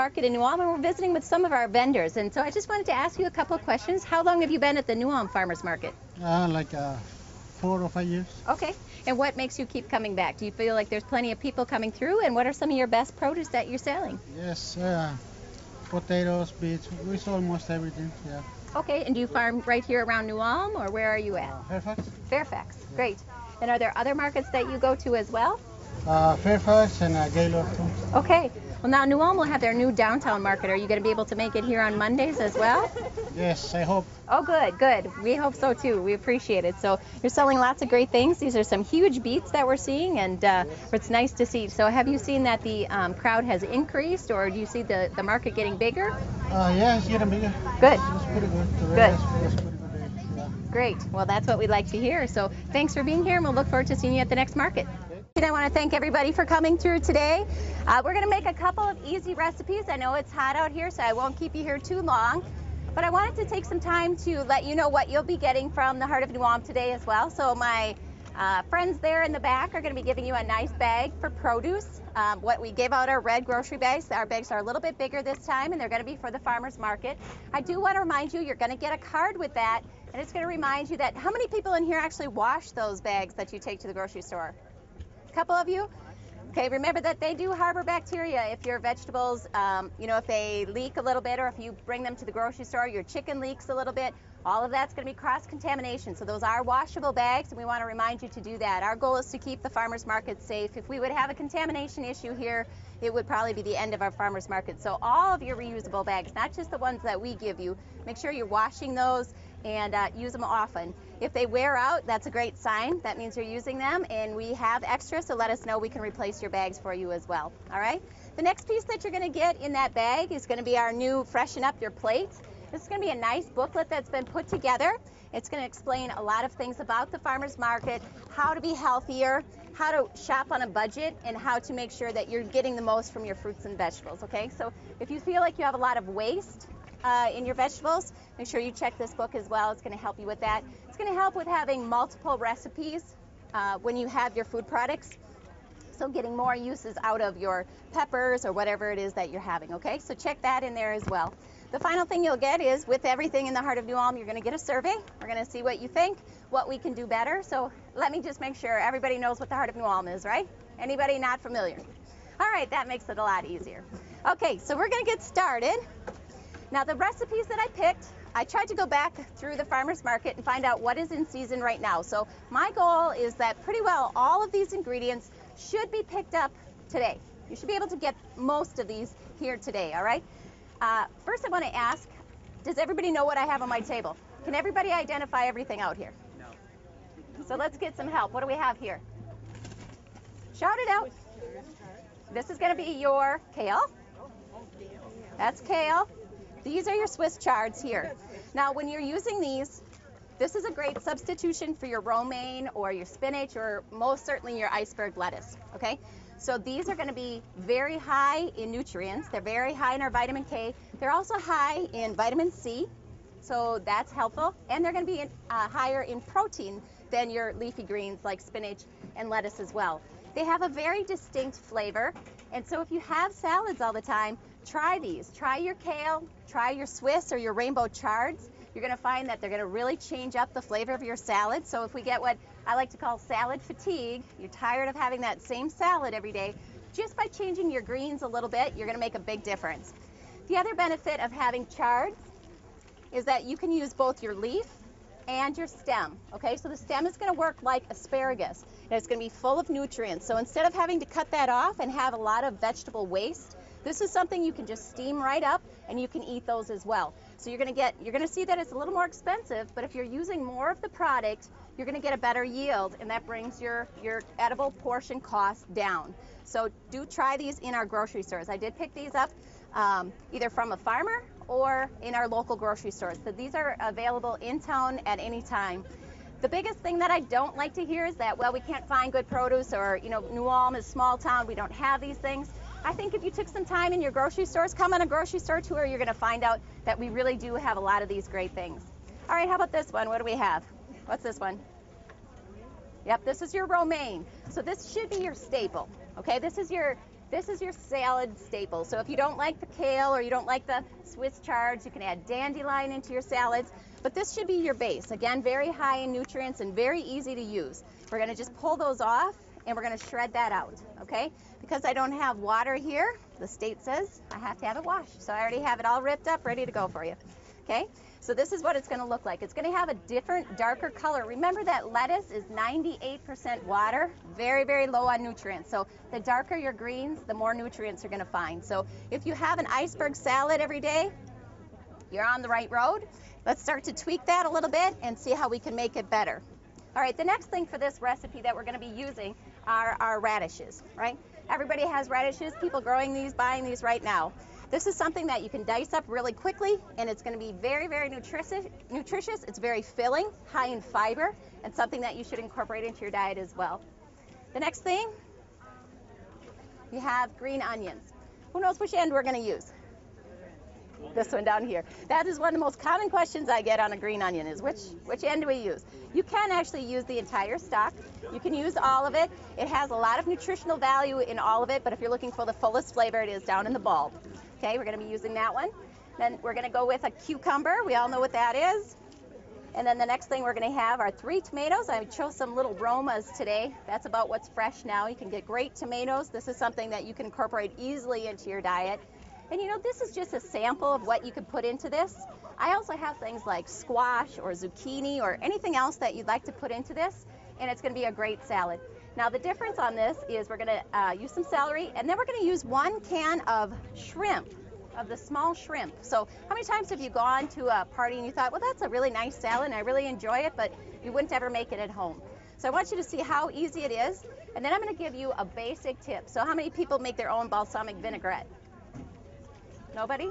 Market in New Ulm, and we're visiting with some of our vendors. And so I just wanted to ask you a couple of questions. How long have you been at the New Ulm Farmers Market? Like 4 or 5 years. Okay. And what makes you keep coming back? Do you feel like there's plenty of people coming through? And what are some of your best produce that you're selling? Yes, potatoes, beets. We sell almost everything. Yeah. Okay. And do you farm right here around New Ulm, or where are you at? Fairfax. Fairfax. Great. And are there other markets that you go to as well? Fairfax and Gaylord too. Okay. Well, now New Ulm will have their new downtown market. Are you going to be able to make it here on Mondays as well? Yes, I hope. Oh, good, good. We hope so too. We appreciate it. So you're selling lots of great things. These are some huge beets that we're seeing, and it's nice to see. So have you seen that the crowd has increased, or do you see the market getting bigger? Yeah, it's getting bigger. Good. It's pretty good. Good. It's pretty good. Yeah. Great. Well, that's what we'd like to hear. So thanks for being here, and we'll look forward to seeing you at the next market. And I want to thank everybody for coming through today. We're going to make a couple of easy recipes. I know it's hot out here, so I won't keep you here too long. But I wanted to take some time to let you know what you'll be getting from the Heart of New Ulm today as well. So my friends there in the back are going to be giving you a nice bag for produce. What we gave out our red grocery bags. Our bags are a little bit bigger this time, and they're going to be for the farmers market. I do want to remind you, you're going to get a card with that, and it's going to remind you that how many people in here actually wash those bags that you take to the grocery store? A couple of you? Okay, remember that they do harbor bacteria if your vegetables, if they leak a little bit, or if you bring them to the grocery store, your chicken leaks a little bit, all of that's going to be cross-contamination. So those are washable bags, and we want to remind you to do that. Our goal is to keep the farmers market safe. If we would have a contamination issue here, it would probably be the end of our farmers market. So all of your reusable bags, not just the ones that we give you, make sure you're washing those and use them often. If they wear out, that's a great sign. That means you're using them, and we have extra, so let us know. We can replace your bags for you as well. All right? The next piece that you're going to get in that bag is going to be our new Freshen Up Your Plate. This is going to be a nice booklet that's been put together. It's going to explain a lot of things about the farmers market, how to be healthier, how to shop on a budget, and how to make sure that you're getting the most from your fruits and vegetables. Okay? So if you feel like you have a lot of waste in your vegetables, make sure you check this book as well. It's going to help you with that. It's going to help with having multiple recipes when you have your food products. So getting more uses out of your peppers or whatever it is that you're having, okay? So check that in there as well. The final thing you'll get is, with everything in the Heart of New Ulm, you're going to get a survey. We're going to see what you think, what we can do better. So let me just make sure everybody knows what the Heart of New Ulm is, right? Anybody not familiar? All right, that makes it a lot easier. Okay, so we're going to get started. Now, the recipes that I picked, I tried to go back through the farmers market and find out what is in season right now. So my goal is that pretty well all of these ingredients should be picked up today. You should be able to get most of these here today, all right? First, I want to ask, does everybody know what I have on my table? Can everybody identify everything out here? No. So let's get some help. What do we have here? Shout it out. This is going to be your kale. That's kale. These are your Swiss chards here. Now, when you're using these, this is a great substitution for your romaine or your spinach, or most certainly your iceberg lettuce, okay? So these are going to be very high in nutrients. They're very high in our vitamin K. They're also high in vitamin C, so that's helpful. And they're going to be higher in protein than your leafy greens like spinach and lettuce as well. They have a very distinct flavor, and so if you have salads all the time, try these. Try your kale, try your Swiss or your rainbow chards. You're going to find that they're going to really change up the flavor of your salad. So if we get what I like to call salad fatigue, you're tired of having that same salad every day, just by changing your greens a little bit, you're going to make a big difference. The other benefit of having chards is that you can use both your leaf and your stem, okay? So the stem is going to work like asparagus, and it's going to be full of nutrients. So instead of having to cut that off and have a lot of vegetable waste, this is something you can just steam right up, and you can eat those as well. So you're going to see that it's a little more expensive, but if you're using more of the product, you're going to get a better yield, and that brings your edible portion cost down. So do try these in our grocery stores. I did pick these up either from a farmer or in our local grocery stores. So these are available in town at any time. The biggest thing that I don't like to hear is that, well, we can't find good produce, or, New Ulm is a small town, we don't have these things. I think if you took some time in your grocery stores, come on a grocery store tour, you're going to find out that we really do have a lot of these great things. All right, how about this one? What do we have? What's this one? Yep, this is your romaine. So this should be your staple, okay? This is your This is your salad staple. So if you don't like the kale or you don't like the Swiss chards, you can add dandelion into your salads. But this should be your base. Again, very high in nutrients and very easy to use. We're going to just pull those off and we're going to shred that out, okay? Because I don't have water here, the state says I have to have it washed. So I already have it all ripped up, ready to go for you, okay? So this is what it's going to look like. It's going to have a different, darker color. Remember that lettuce is 98% water, very, very low on nutrients. So the darker your greens, the more nutrients you're going to find. So if you have an iceberg salad every day, you're on the right road. Let's start to tweak that a little bit and see how we can make it better. All right, the next thing for this recipe that we're going to be using are our radishes, right? Everybody has radishes, people growing these, buying these right now. This is something that you can dice up really quickly, and it's going to be very, very nutritious. It's very filling, high in fiber, and something that you should incorporate into your diet as well. The next thing, you have green onions. Who knows which end we're going to use? This one down here. That is one of the most common questions I get on a green onion is which end do we use? You can actually use the entire stalk. You can use all of it. It has a lot of nutritional value in all of it, but if you're looking for the fullest flavor, it is down in the bulb. Okay, we're going to be using that one. Then we're going to go with a cucumber. We all know what that is. And then the next thing we're going to have are 3 tomatoes. I chose some little Romas today. That's about what's fresh now. You can get great tomatoes. This is something that you can incorporate easily into your diet. And you know, this is just a sample of what you could put into this. I also have things like squash or zucchini or anything else that you'd like to put into this, and it's going to be a great salad. Now the difference on this is we're going to use some celery, and then we're going to use 1 can of shrimp, of the small shrimp. So how many times have you gone to a party and you thought, well, that's a really nice salad and I really enjoy it, but you wouldn't ever make it at home? So I want you to see how easy it is, and then I'm going to give you a basic tip. So how many people make their own balsamic vinaigrette? Nobody?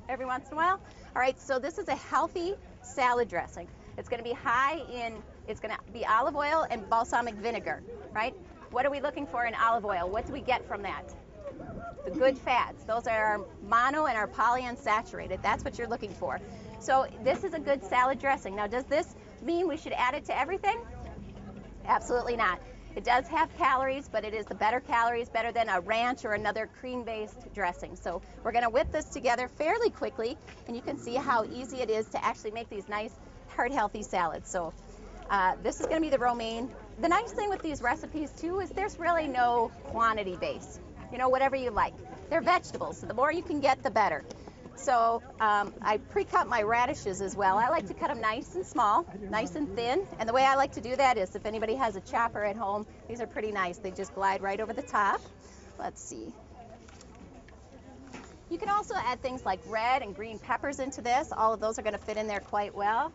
Every once in a while? All right, so this is a healthy salad dressing. It's going to be high in, it's going to be olive oil and balsamic vinegar, right? What are we looking for in olive oil? What do we get from that? The good fats. Those are our mono and our polyunsaturated. That's what you're looking for. So this is a good salad dressing. Now, does this mean we should add it to everything? Absolutely not. It does have calories, but it is the better calories, better than a ranch or another cream-based dressing. So we're going to whip this together fairly quickly, and you can see how easy it is to actually make these nice, heart-healthy salads. So this is going to be the romaine. The nice thing with these recipes, too, is there's really no quantity base. You know, whatever you like. They're vegetables, so the more you can get, the better. So I pre-cut my radishes as well. I like to cut them nice and small, nice and thin. And the way I like to do that is if anybody has a chopper at home, these are pretty nice. They just glide right over the top. Let's see. You can also add things like red and green peppers into this. All of those are going to fit in there quite well.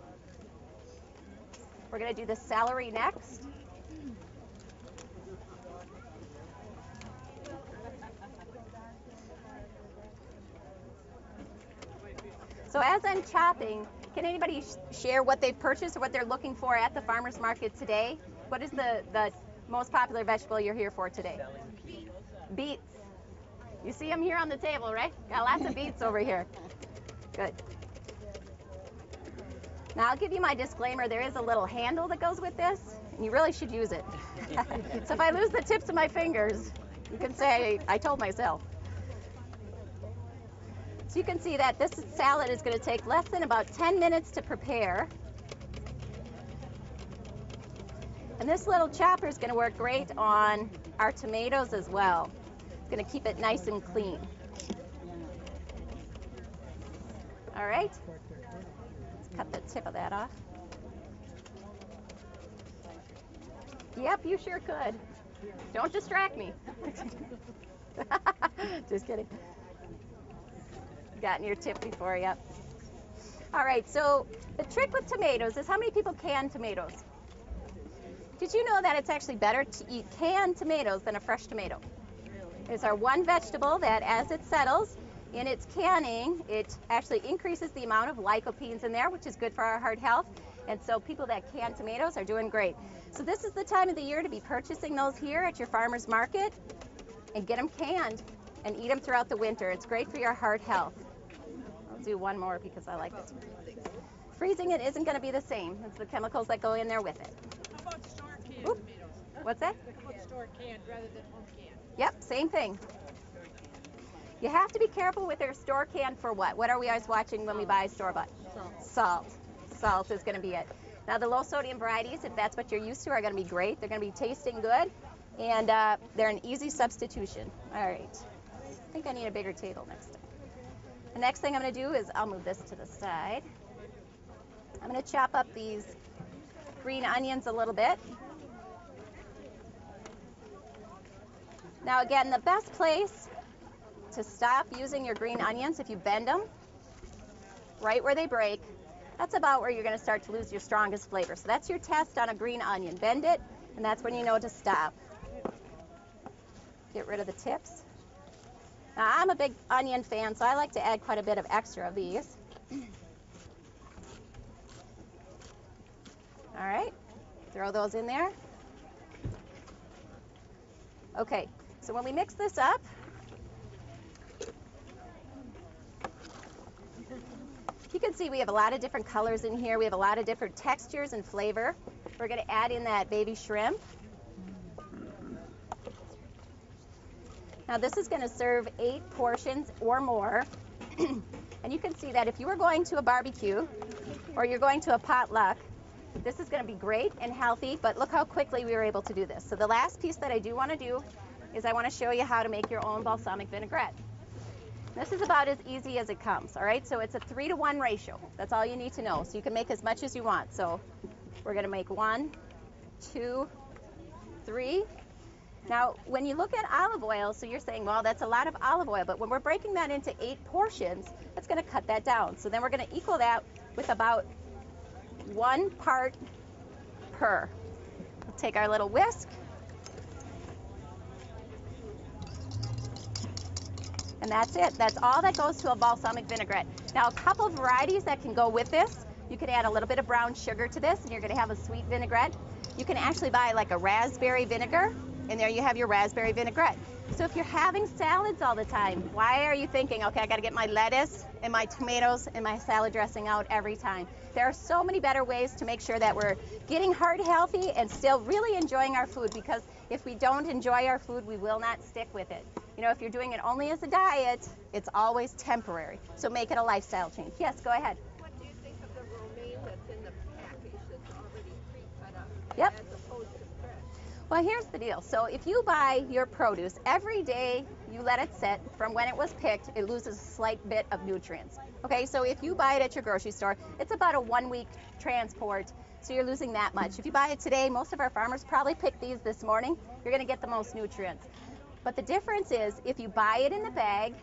We're going to do the celery next. So as I'm chopping, can anybody share what they've purchased or what they're looking for at the farmer's market today? What is the most popular vegetable you're here for today? Beets. You see them here on the table, right? Got lots of beets over here. Good. Now I'll give you my disclaimer. There is a little handle that goes with this, and you really should use it. So if I lose the tips of my fingers, you can say, I told myself. So you can see that this salad is going to take less than about 10 minutes to prepare. And this little chopper is going to work great on our tomatoes as well. It's going to keep it nice and clean. All right. Let's cut the tip of that off. Yep, you sure could. Don't distract me. Just kidding. Gotten your tip before, yep. All right, so the trick with tomatoes is how many people can tomatoes? Did you know that it's actually better to eat canned tomatoes than a fresh tomato? It's our one vegetable that as it settles in its canning, it actually increases the amount of lycopenes in there, which is good for our heart health. And so people that can tomatoes are doing great. So this is the time of the year to be purchasing those here at your farmer's market and get them canned and eat them throughout the winter. It's great for your heart health. I'll do one more because I like it. Freezing it isn't going to be the same. It's the chemicals that go in there with it. How about store canned Oop. tomatoes? What's that? How about store canned rather than home canned? Yep, same thing. You have to be careful with their store can for what? What are we always watching when we buy store-bought? Salt. Salt is going to be it. Now the low sodium varieties, if that's what you're used to, are going to be great. They're going to be tasting good, and they're an easy substitution. All right. I think I need a bigger table next time. The next thing I'm going to do is I'll move this to the side. I'm going to chop up these green onions a little bit. Now again, the best place to stop using your green onions, if you bend them right where they break, that's about where you're going to start to lose your strongest flavor. So that's your test on a green onion. Bend it, and that's when you know to stop. Get rid of the tips. Now I'm a big onion fan, so I like to add quite a bit of extra of these. All right, throw those in there. Okay, so when we mix this up, you can see we have a lot of different colors in here. We have a lot of different textures and flavor. We're going to add in that baby shrimp. Now this is going to serve 8 portions or more. And you can see that if you were going to a barbecue or you're going to a potluck, this is going to be great and healthy, but look how quickly we were able to do this. So the last piece that I do want to do is I want to show you how to make your own balsamic vinaigrette. This is about as easy as it comes, all right? So it's a 3-to-1 ratio. That's all you need to know. So you can make as much as you want. So we're going to make 1, 2, 3. Now, when you look at olive oil, so you're saying, well, that's a lot of olive oil, but when we're breaking that into 8 portions, that's going to cut that down. So then we're going to equal that with about 1 part per. We'll take our little whisk. And that's it. That's all that goes to a balsamic vinaigrette. Now, a couple of varieties that can go with this. You could add a little bit of brown sugar to this, and you're going to have a sweet vinaigrette. You can actually buy like a raspberry vinegar, and there you have your raspberry vinaigrette. So if you're having salads all the time, why are you thinking, okay, I got to get my lettuce and my tomatoes and my salad dressing out every time? There are so many better ways to make sure that we're getting heart healthy and still really enjoying our food, because if we don't enjoy our food, we will not stick with it. You know, if you're doing it only as a diet, it's always temporary. So make it a lifestyle change. Yes, go ahead. What do you think of the romaine that's in the package that's already pre-cut up? Yep. As opposed to fresh? Well, here's the deal. So if you buy your produce, every day you let it sit from when it was picked, it loses a slight bit of nutrients. Okay, so if you buy it at your grocery store, it's about a 1-week transport, so you're losing that much. If you buy it today, most of our farmers probably picked these this morning, you're going to get the most nutrients. But the difference is if you buy it in the bag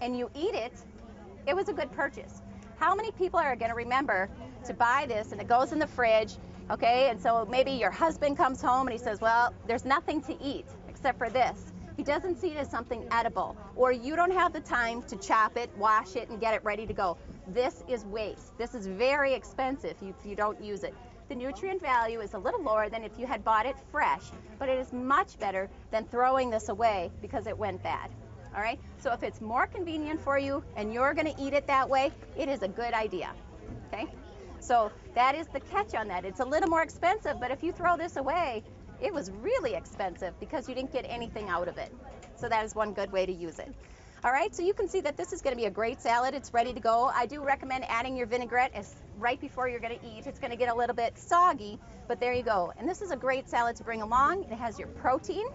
and you eat it, it was a good purchase. How many people are going to remember to buy this and it goes in the fridge, okay, and so maybe your husband comes home and he says, well, there's nothing to eat except for this. He doesn't see it as something edible, or you don't have the time to chop it, wash it, and get it ready to go. This is waste. This is very expensive if you don't use it. The nutrient value is a little lower than if you had bought it fresh, but it is much better than throwing this away because it went bad. All right, so if it's more convenient for you and you're going to eat it that way, it is a good idea. Okay, so that is the catch on that. It's a little more expensive, but if you throw this away, it was really expensive because you didn't get anything out of it. So that is one good way to use it. All right, so you can see that this is going to be a great salad. It's ready to go. I do recommend adding your vinaigrette right before you're going to eat. It's going to get a little bit soggy, but there you go. And this is a great salad to bring along. It has your protein.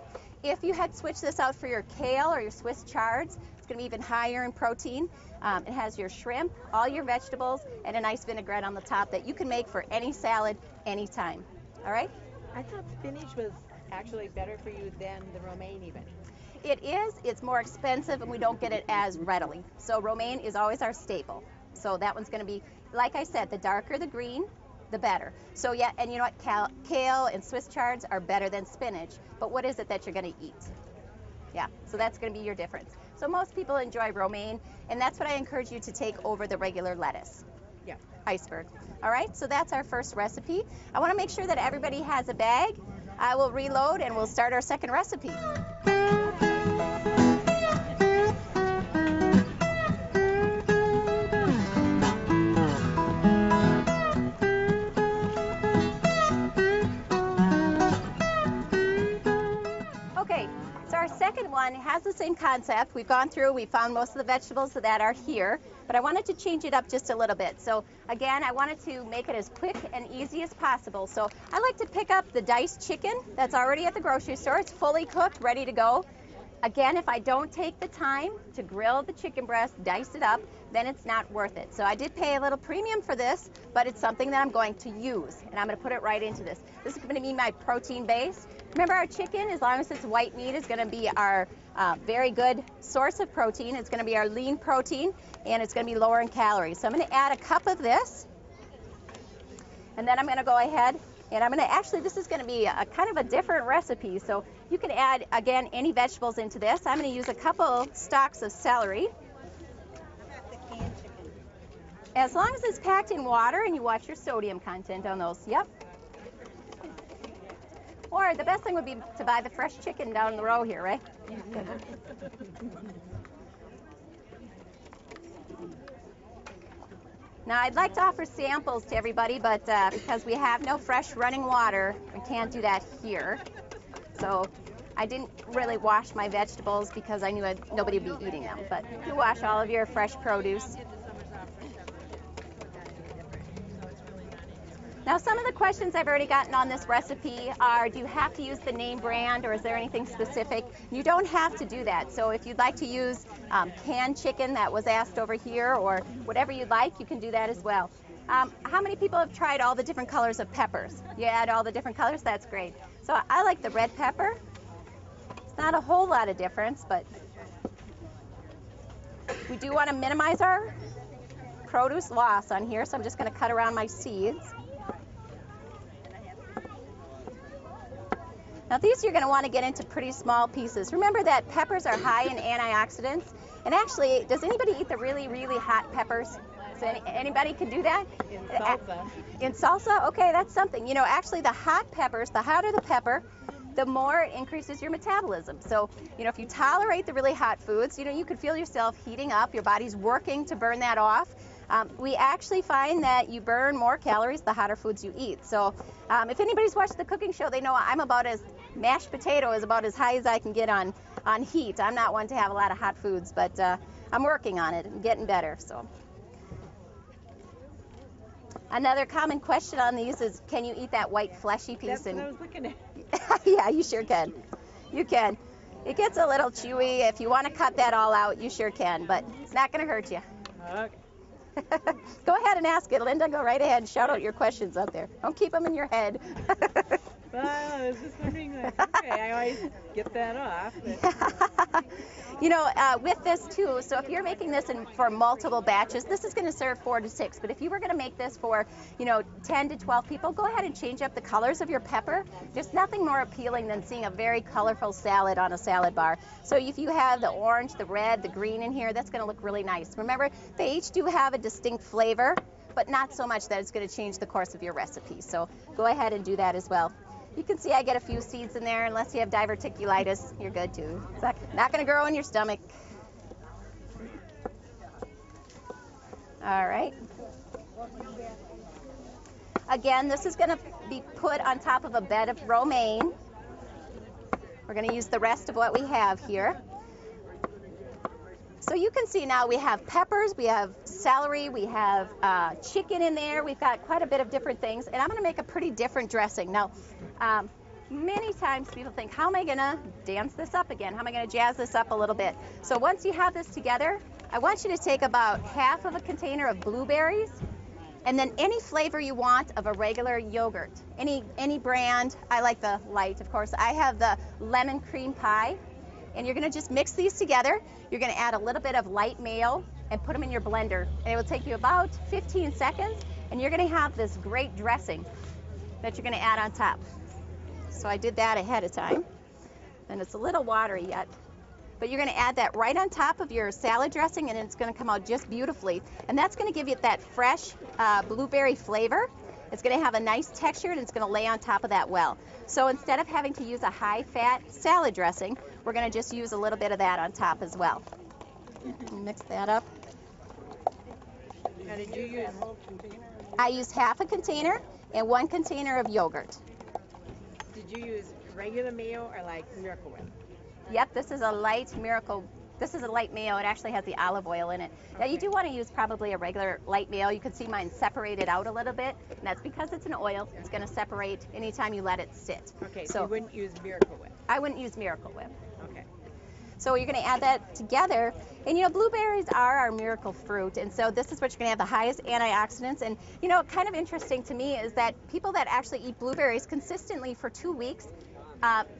If you had switched this out for your kale or your Swiss chards, it's going to be even higher in protein. It has your shrimp, all your vegetables, and a nice vinaigrette on the top that you can make for any salad, anytime. All right? I thought spinach was actually better for you than the romaine even. It is. It's more expensive, and we don't get it as readily. So romaine is always our staple. So that one's going to be, like I said, the darker the green, the better. So yeah, and you know what? Kale and Swiss chards are better than spinach. But what is it that you're going to eat? Yeah, so that's going to be your difference. So most people enjoy romaine, and that's what I encourage you to take over the regular lettuce. Yeah. Iceberg. All right, so that's our first recipe. I want to make sure that everybody has a bag. I will reload, and we'll start our second recipe. one has the same concept. We've gone through, we found most of the vegetables that are here, but I wanted to change it up just a little bit. So again, I wanted to make it as quick and easy as possible. So I like to pick up the diced chicken that's already at the grocery store. It's fully cooked, ready to go. Again, if I don't take the time to grill the chicken breast, dice it up, then it's not worth it. So I did pay a little premium for this, but it's something that I'm going to use, and I'm going to put it right into this. This is going to be my protein base. Remember, our chicken, as long as it's white meat, is going to be our very good source of protein. It's going to be our lean protein, and it's going to be lower in calories. So I'm going to add a cup of this, and then I'm going to go ahead and I'm going to actually, this is going to be a kind of a different recipe. So you can add, again, any vegetables into this. I'm going to use a couple stalks of celery. As long as it's packed in water and you watch your sodium content on those. Yep. Or the best thing would be to buy the fresh chicken down the row here, right? Now, I'd like to offer samples to everybody, but because we have no fresh running water, I can't do that here. So I didn't really wash my vegetables because I knew nobody would be eating them. But you wash all of your fresh produce. Now, some of the questions I've already gotten on this recipe are, do you have to use the name brand, or is there anything specific? You don't have to do that. So if you'd like to use canned chicken, that was asked over here, or whatever you'd like, you can do that as well. How many people have tried all the different colors of peppers? You add all the different colors? That's great. So I like the red pepper. It's not a whole lot of difference, but we do want to minimize our produce loss on here, so I'm just going to cut around my seeds. Now these you're going to want to get into pretty small pieces. Remember that peppers are high in antioxidants. And actually, does anybody eat the really, really hot peppers? So anybody can do that? In salsa. In salsa? Okay, that's something. You know, actually the hot peppers, the hotter the pepper, the more it increases your metabolism. So, you know, if you tolerate the really hot foods, you know, you could feel yourself heating up. Your body's working to burn that off. We actually find that you burn more calories the hotter foods you eat. So if anybody's watched the cooking show, they know I'm about as, mashed potato is about as high as I can get on heat. I'm not one to have a lot of hot foods, but I'm working on it and getting better. So another common question on these is, can you eat that white fleshy piece? That's what I was looking at. Yeah, you sure can. You can. It gets a little chewy. If you want to cut that all out, you sure can, but it's not going to hurt you. Okay. Go ahead and ask it, Linda. Go right ahead and shout out your questions out there. Don't keep them in your head. Well, I was just wondering, like, okay, I always get that off. But... You know, with this too, so if you're making this for multiple batches, this is going to serve 4 to 6. But if you were going to make this for, you know, 10 to 12 people, go ahead and change up the colors of your pepper. There's nothing more appealing than seeing a very colorful salad on a salad bar. So if you have the orange, the red, the green in here, that's going to look really nice. Remember, they each do have a distinct flavor, but not so much that it's going to change the course of your recipe. So go ahead and do that as well. You can see I get a few seeds in there. Unless you have diverticulitis, you're good too. It's not going to grow in your stomach. All right. Again, this is going to be put on top of a bed of romaine. We're going to use the rest of what we have here. So you can see now we have peppers, we have celery, we have chicken in there. We've got quite a bit of different things, and I'm going to make a pretty different dressing. Now, many times people think, how am I going to dance this up again? How am I going to jazz this up a little bit? So once you have this together, I want you to take about half of a container of blueberries, and then any flavor you want of a regular yogurt. Any brand. I like the light, of course. I have the lemon cream pie. And you're going to just mix these together. You're going to add a little bit of light mayo and put them in your blender. And it will take you about 15 seconds, and you're going to have this great dressing that you're going to add on top. So I did that ahead of time. And it's a little watery yet. But you're going to add that right on top of your salad dressing, and it's going to come out just beautifully. And that's going to give you that fresh blueberry flavor. It's going to have a nice texture, and it's going to lay on top of that well. So instead of having to use a high-fat salad dressing, we're going to just use a little bit of that on top as well. Mix that up. How did you use? I used half a container and 1 container of yogurt. Did you use regular mayo or like Miracle Whip? Yep, this is a light Miracle. This is a light mayo. It actually has the olive oil in it. Now you do want to use probably a regular light mayo. You can see mine separated out a little bit, and that's because it's an oil. It's going to separate anytime you let it sit. Okay, so you wouldn't use Miracle Whip. I wouldn't use Miracle Whip. Okay. So you're going to add that together, and blueberries are our miracle fruit, and so this is what you're going to have the highest antioxidants. And kind of interesting to me is that people that actually eat blueberries consistently for 2 weeks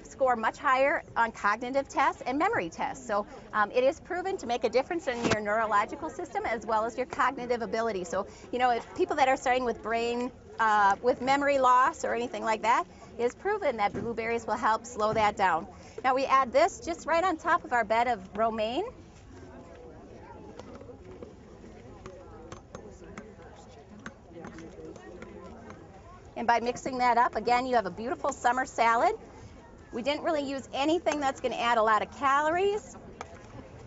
score much higher on cognitive tests and memory tests. So it is proven to make a difference in your neurological system as well as your cognitive ability. So if people that are starting with with memory loss or anything like that, it is proven that blueberries will help slow that down. Now we add this just right on top of our bed of romaine. And by mixing that up, again, you have a beautiful summer salad. We didn't really use anything that's going to add a lot of calories,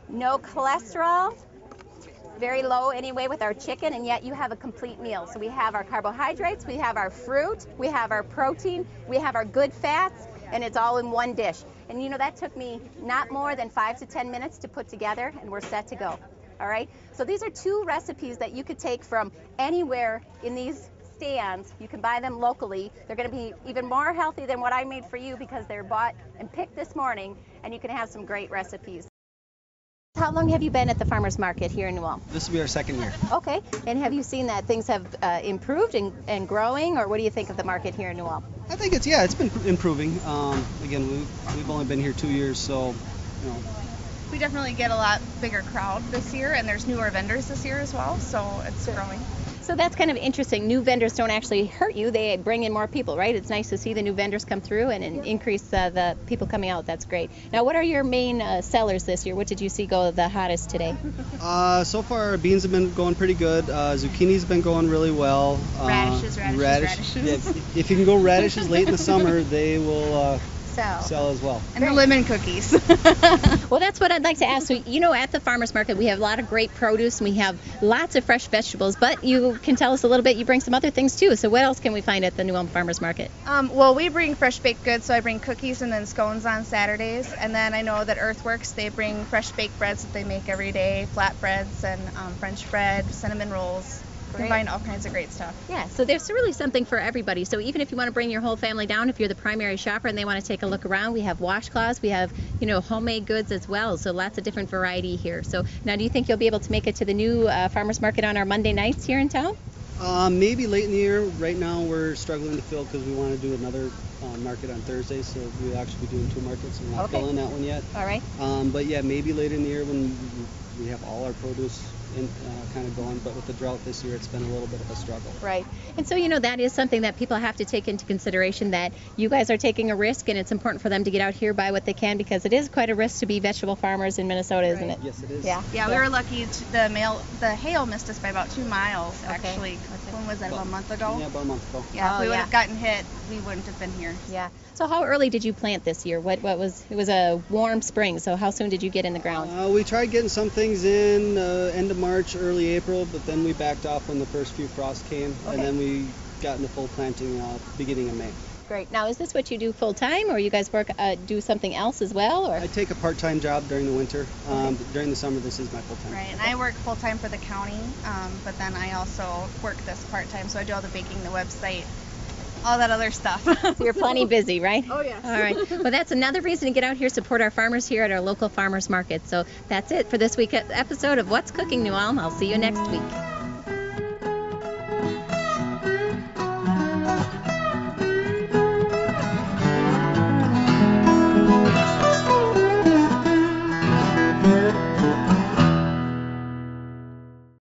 no cholesterol, very low anyway with our chicken, and yet you have a complete meal. So we have our carbohydrates, we have our fruit, we have our protein, we have our good fats, and it's all in one dish. And that took me not more than 5 to 10 minutes to put together, and we're set to go. All right, so these are 2 recipes that you could take from anywhere in these stands. You can buy them locally. They're going to be even more healthy than what I made for you because they're bought and picked this morning, and you can have some great recipes. How long have you been at the farmers market here in New Ulm? This will be our 2nd year. Okay, and have you seen that things have improved and growing, or what do you think of the market here in New Ulm? I think it's been improving. Again, we've only been here 2 years, so We definitely get a lot bigger crowd this year, and there's newer vendors this year as well, so it's growing. So that's kind of interesting. New vendors don't actually hurt you. They bring in more people, right? It's nice to see the new vendors come through and increase the people coming out. That's great. Now, what are your main sellers this year? What did you see go the hottest today? So far, beans have been going pretty good. Zucchini's been going really well. Radishes. Yeah, if you can go radishes late in the summer, they will sell as well. And the lemon cookies. Well, that's what I'd like to ask. So, at the farmers market, we have a lot of great produce, and we have lots of fresh vegetables, but you can tell us a little bit, you bring some other things too. So what else can we find at the New Ulm Farmers Market? Well, we bring fresh baked goods, so I bring cookies and then scones on Saturdays. And then I know that Earthworks, they bring fresh baked breads that they make every day, flatbreads and French bread, cinnamon rolls. You can find all kinds of great stuff. Yeah, so there's really something for everybody. So even if you want to bring your whole family down, if you're the primary shopper and they want to take a look around, we have washcloths, we have, homemade goods as well. So lots of different variety here. So now, do you think you'll be able to make it to the new farmers market on our Monday nights here in town? Maybe late in the year. Right now, we're struggling to fill because we want to do another market on Thursday, so we'll actually be doing 2 markets and not filling that one yet. All right. But yeah, maybe later in the year when we have all our produce kind of going, but with the drought this year, it's been a little bit of a struggle. Right. And so, that is something that people have to take into consideration, that you guys are taking a risk, and it's important for them to get out here, buy what they can, because it is quite a risk to be vegetable farmers in Minnesota, isn't it? Yes, it is. Yeah, we were lucky. The hail missed us by about 2 miles, actually. When was that, about a month ago? Yeah, about a month ago. Yeah, if we would have gotten hit, we wouldn't have been here. Yeah. So how early did you plant this year? It was a warm spring, so how soon did you get in the ground? We tried getting some things in end of March, early April, but then we backed off when the first few frosts came, and then we got into full planting beginning of May. Great. Now, is this what you do full time, or you guys do something else as well? Or? I take a part-time job during the winter. During the summer, this is my full-time. Right, and I work full-time for the county, but then I also work this part-time, so I do all the baking, the website, all that other stuff. So you're plenty busy, right? Oh, yeah. All right. Well, that's another reason to get out here, support our farmers here at our local farmers market. So that's it for this week's episode of What's Cooking New Ulm. I'll see you next week.